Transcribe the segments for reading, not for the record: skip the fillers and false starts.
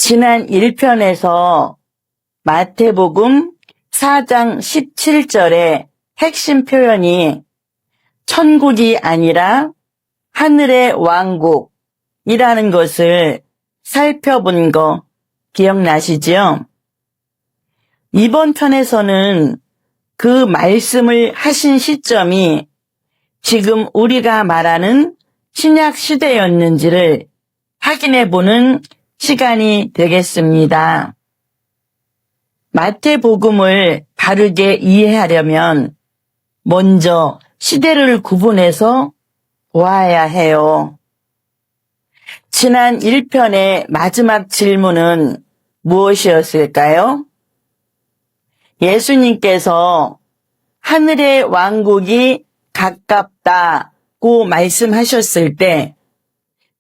지난 1편에서 마태복음 4장 17절의 핵심 표현이 천국이 아니라 하늘의 왕국이라는 것을 살펴본 거 기억나시지요? 이번 편에서는 그 말씀을 하신 시점이 지금 우리가 말하는 신약 시대였는지를 확인해 보는 시간이 되겠습니다. 마태복음을 바르게 이해하려면 먼저 시대를 구분해서 보아야 해요. 지난 1편의 마지막 질문은 무엇이었을까요? 예수님께서 하늘의 왕국이 가깝다고 말씀하셨을 때,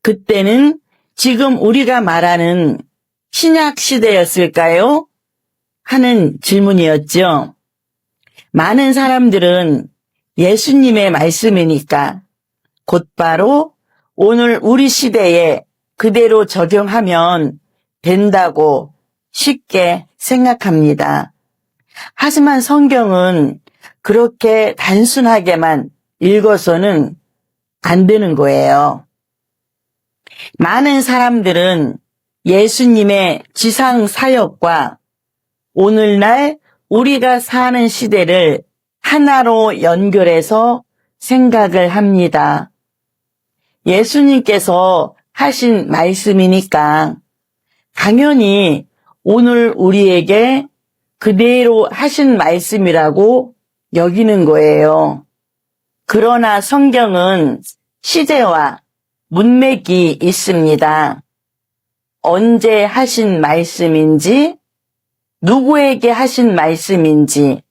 그때는 지금 우리가 말하는 신약 시대였을까요? 하는 질문이었죠. 많은 사람들은 예수님의 말씀이니까 곧바로 오늘 우리 시대에 그대로 적용하면 된다고 쉽게 생각합니다. 하지만 성경은 그렇게 단순하게만 읽어서는 안 되는 거예요. 많은 사람들은 예수님의 지상 사역과 오늘날 우리가 사는 시대를 하나로 연결해서 생각을 합니다. 예수님께서 하신 말씀이니까 당연히 오늘 우리에게 그대로 하신 말씀이라고 여기는 거예요. 그러나 성경은 시제와 문맥이 있습니다. 언제 하신 말씀인지, 누구에게 하신 말씀인지,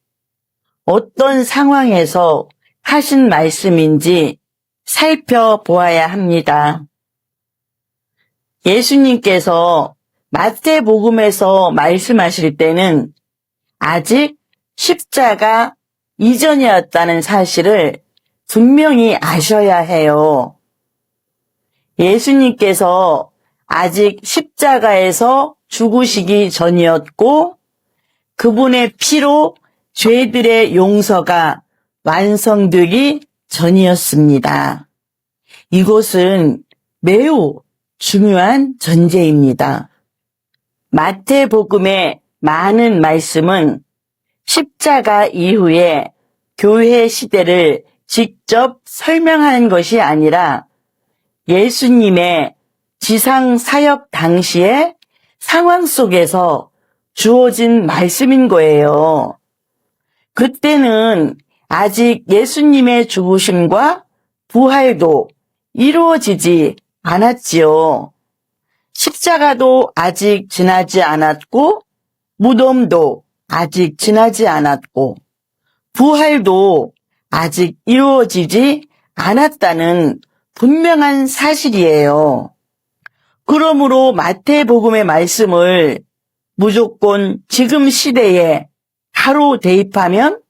어떤 상황에서 하신 말씀인지 살펴보아야 합니다. 예수님께서 마태복음에서 말씀하실 때는 아직 십자가 이전이었다는 사실을 분명히 아셔야 해요. 예수님께서 아직 십자가에서 죽으시기 전이었고 그분의 피로 죄들의 용서가 완성되기 전이었습니다. 이것은 매우 중요한 전제입니다. 마태복음의 많은 말씀은 십자가 이후에 교회 시대를 직접 설명하는 것이 아니라 예수님의 지상 사역 당시의 상황 속에서 주어진 말씀인 거예요. 그때는 아직 예수님의 죽으심과 부활도 이루어지지 않았지요. 십자가도 아직 지나지 않았고 무덤도 아직 지나지 않았고 부활도 아직 이루어지지 않았다는 분명한 사실이에요. 그러므로 마태복음의 말씀을 무조건 지금 시대에 바로 대입하면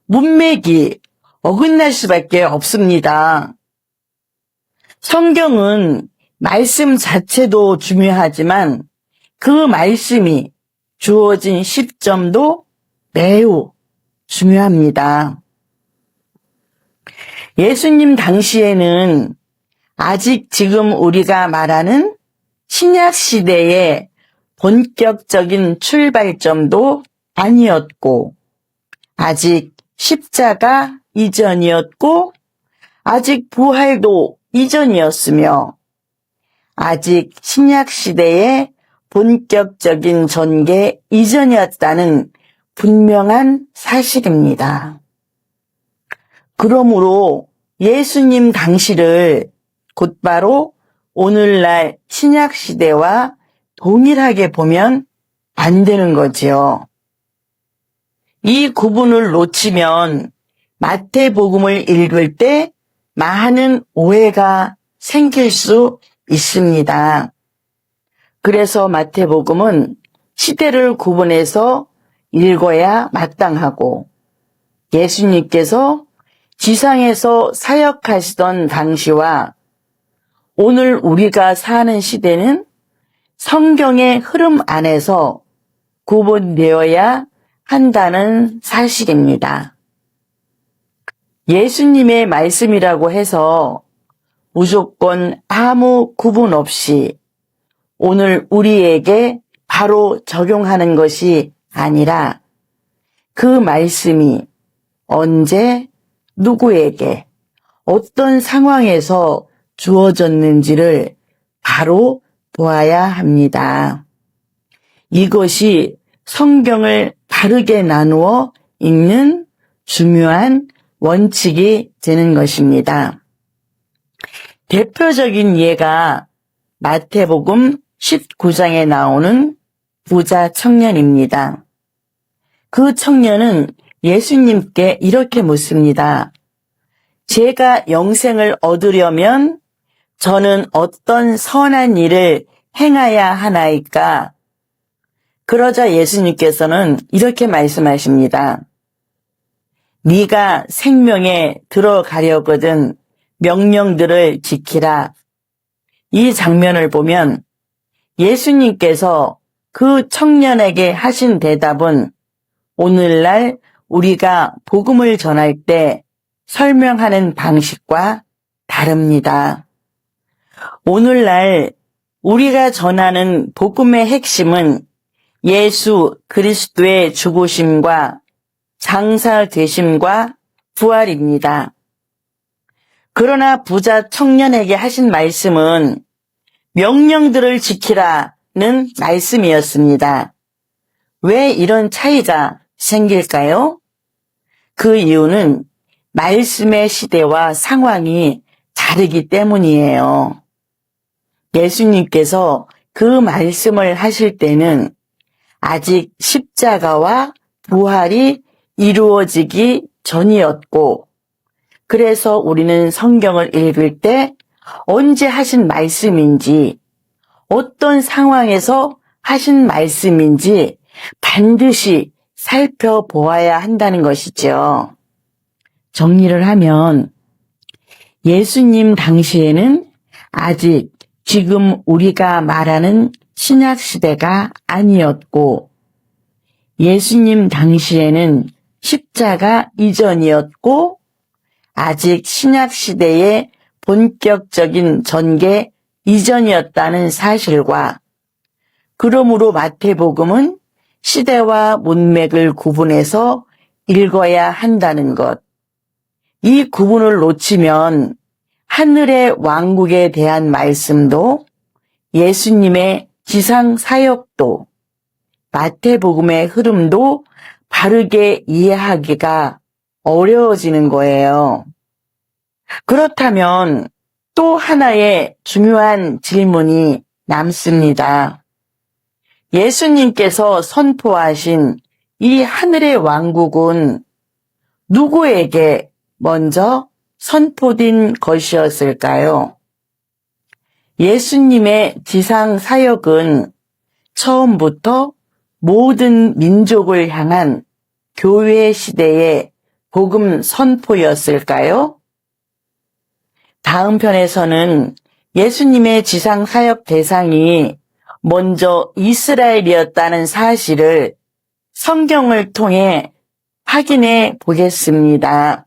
문맥이 어긋날 수밖에 없습니다. 성경은 말씀 자체도 중요하지만 그 말씀이 주어진 시점도 매우 중요합니다. 예수님 당시에는 아직 지금 우리가 말하는 신약 시대의 본격적인 출발점도 아니었고 아직 십자가 이전이었고 아직 부활도 이전이었으며 아직 신약 시대의 본격적인 전개 이전이었다는 분명한 사실입니다. 그러므로 예수님 당시를 곧바로 오늘날 신약 시대와 동일하게 보면 안 되는 거지요. 이 구분을 놓치면 마태복음을 읽을 때 많은 오해가 생길 수 있습니다. 그래서 마태복음은 시대를 구분해서 읽어야 마땅하고 예수님께서 지상에서 사역하시던 당시와 오늘 우리가 사는 시대는 성경의 흐름 안에서 구분되어야 한다는 사실입니다. 예수님의 말씀이라고 해서 무조건 아무 구분 없이 오늘 우리에게 바로 적용하는 것이 아니라 그 말씀이 언제 누구에게 어떤 상황에서 주어졌는지를 바로 보아야 합니다. 이것이 성경을 바르게 나누어 읽는 중요한 원칙이 되는 것입니다. 대표적인 예가 마태복음 19장에 나오는 부자 청년입니다. 그 청년은 예수님께 이렇게 묻습니다. 제가 영생을 얻으려면 저는 어떤 선한 일을 행해야 하나이까? 그러자 예수님께서는 이렇게 말씀하십니다. 네가 생명에 들어가려거든 명령들을 지키라. 이 장면을 보면 예수님께서 그 청년에게 하신 대답은 오늘날 우리가 복음을 전할 때 설명하는 방식과 다릅니다. 오늘날 우리가 전하는 복음의 핵심은 예수 그리스도의 죽으심과 장사되심과 부활입니다. 그러나 부자 청년에게 하신 말씀은 명령들을 지키라는 말씀이었습니다. 왜 이런 차이가 생길까요? 그 이유는 말씀의 시대와 상황이 다르기 때문이에요. 예수님께서 그 말씀을 하실 때는 아직 십자가와 부활이 이루어지기 전이었고, 그래서 우리는 성경을 읽을 때 언제 하신 말씀인지, 어떤 상황에서 하신 말씀인지 반드시 살펴보아야 한다는 것이죠. 정리를 하면 예수님 당시에는 아직 지금 우리가 말하는 신약시대가 아니었고, 예수님 당시에는 십자가 이전이었고, 아직 신약시대의 본격적인 전개 이전이었다는 사실과, 그러므로 마태복음은 시대와 문맥을 구분해서 읽어야 한다는 것. 이 구분을 놓치면 하늘의 왕국에 대한 말씀도 예수님의 지상 사역도 마태복음의 흐름도 바르게 이해하기가 어려워지는 거예요. 그렇다면 또 하나의 중요한 질문이 남습니다. 예수님께서 선포하신 이 하늘의 왕국은 누구에게 먼저 선포된 것이었을까요? 예수님의 지상 사역은 처음부터 모든 민족을 향한 교회 시대의 복음 선포였을까요? 다음 편에서는 예수님의 지상 사역 대상이 먼저 이스라엘이었다는 사실을 성경을 통해 확인해 보겠습니다.